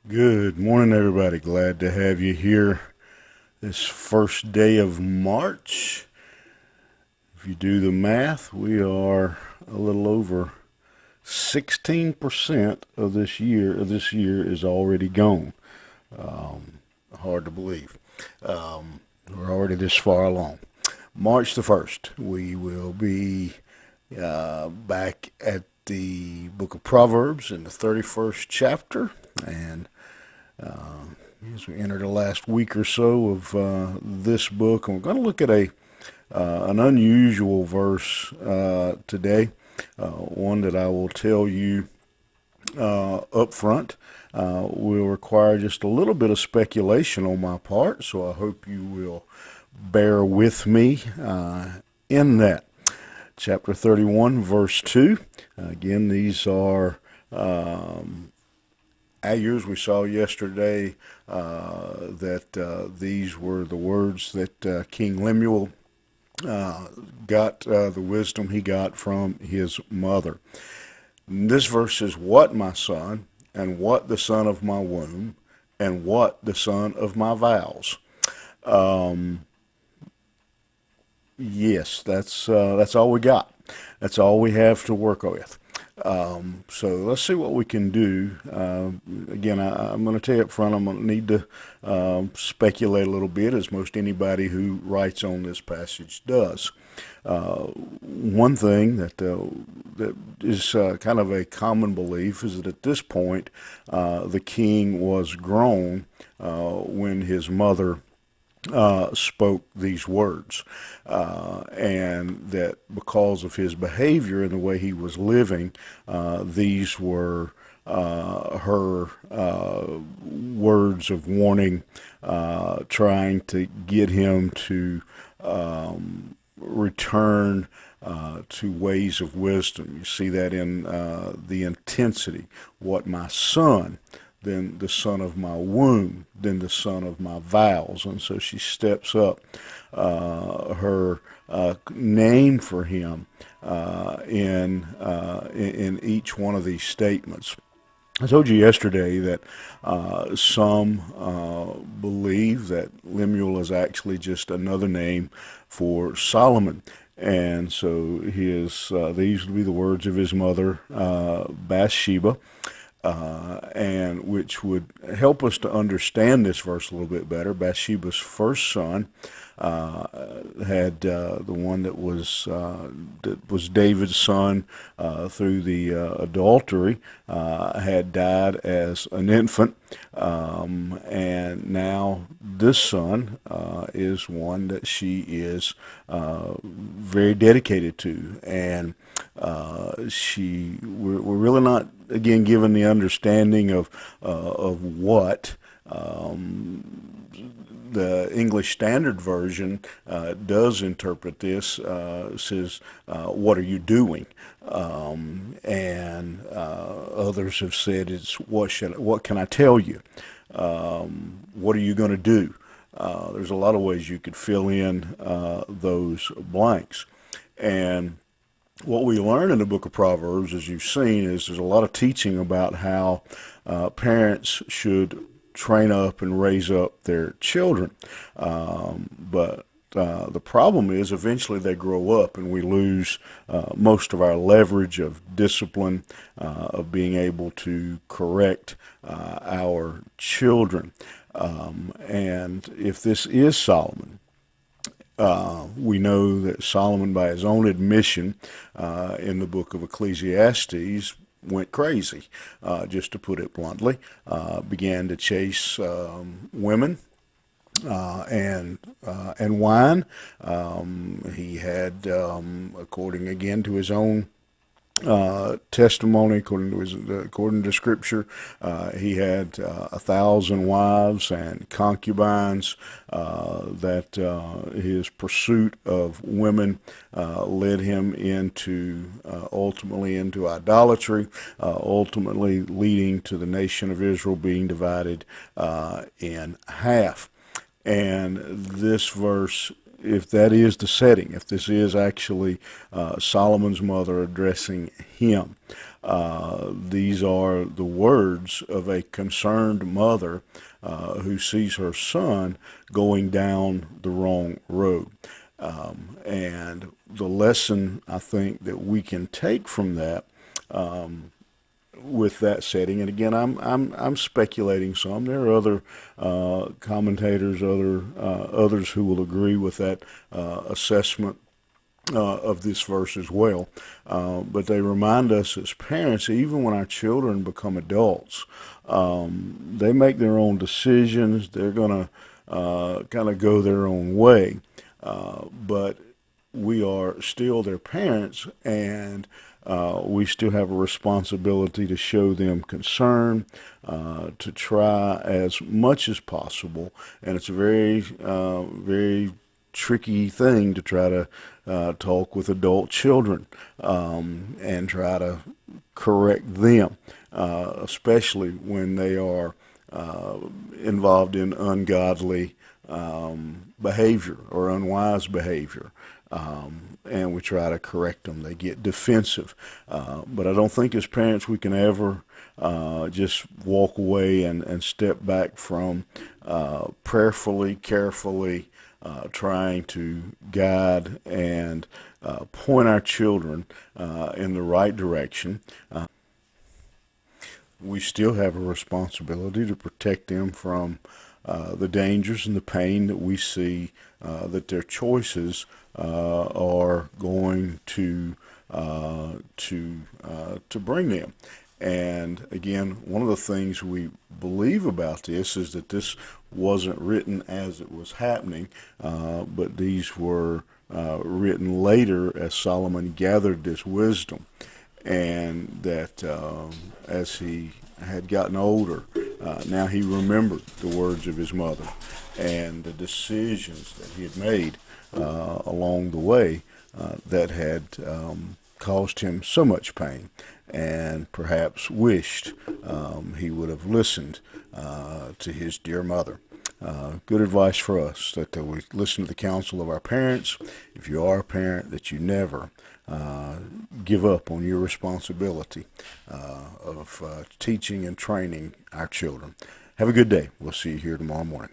Good morning, everybody. Glad to have you here this first day of March. If you do the math, we are a little over 16% of this year. This year is already gone. Um, Hard to believe. We're already this far along. March the 1st, we will be back at the book of Proverbs in the 31st chapter. And as we enter the last week or so of this book, and we're going to look at an unusual verse today, one that I will tell you up front will require just a little bit of speculation on my part, so I hope you will bear with me in that. Chapter 31, verse 2. Again, these are ayurs. We saw yesterday that these were the words that King Lemuel got the wisdom he got from his mother. This verse is, "What, my son, and what the son of my womb, and what the son of my vows." Um, yes, that's all we got. That's all we have to work with. So let's see what we can do. Again, I'm going to tell you up front, I'm going to need to speculate a little bit, as most anybody who writes on this passage does. One thing that is kind of a common belief is that at this point, the king was grown when his mother spoke these words, and that because of his behavior and the way he was living, these were her words of warning, trying to get him to return to ways of wisdom. You see that in the intensity. "What, my son, then the son of my womb, then the son of my vows." And so she steps up her name for him in each one of these statements. I told you yesterday that some believe that Lemuel is actually just another name for Solomon. And so these would be the words of his mother, Bathsheba, and which would help us to understand this verse a little bit better. Bathsheba's first son had the one that was David's son through the adultery, had died as an infant, and now this son is one that she is very dedicated to, and we're really not again given the understanding of what the English Standard Version does interpret this. Says, "What are you doing?" And others have said it's, what can I tell you? What are you going to do? There's a lot of ways you could fill in those blanks. And what we learn in the book of Proverbs, as you've seen, is there's a lot of teaching about how parents should train up and raise up their children. But the problem is eventually they grow up and we lose most of our leverage of discipline, of being able to correct our children. And if this is Solomon, we know that Solomon, by his own admission in the book of Ecclesiastes, went crazy, just to put it bluntly, began to chase women and wine. He had, according again to his own testimony, according to Scripture, he had 1,000 wives and concubines. That his pursuit of women led him into ultimately into idolatry, ultimately leading to the nation of Israel being divided in half. And this verse if that is the setting, if this is actually Solomon's mother addressing him. These are the words of a concerned mother who sees her son going down the wrong road. And the lesson I think that we can take from that, with that setting, and again, I'm speculating some. There are other commentators, others who will agree with that assessment of this verse as well. But they remind us as parents, even when our children become adults, they make their own decisions. They're going to kind of go their own way. But we are still their parents, and we still have a responsibility to show them concern, to try as much as possible. And it's a very tricky thing to try to talk with adult children and try to correct them, especially when they are involved in ungodly behavior or unwise behavior. And we try to correct them. They get defensive. But I don't think as parents we can ever just walk away and step back from prayerfully, carefully trying to guide and point our children in the right direction. We still have a responsibility to protect them from the dangers and the pain that we see that their choices are going to bring them. And again, one of the things we believe about this is that this wasn't written as it was happening, but these were written later as Solomon gathered this wisdom, and that as he had gotten older, now he remembered the words of his mother and the decisions that he had made along the way that had caused him so much pain, and perhaps wished he would have listened to his dear mother. Good advice for us, that we listen to the counsel of our parents. If you are a parent, that you never give up on your responsibility of teaching and training our children. Have a good day. We'll see you here tomorrow morning.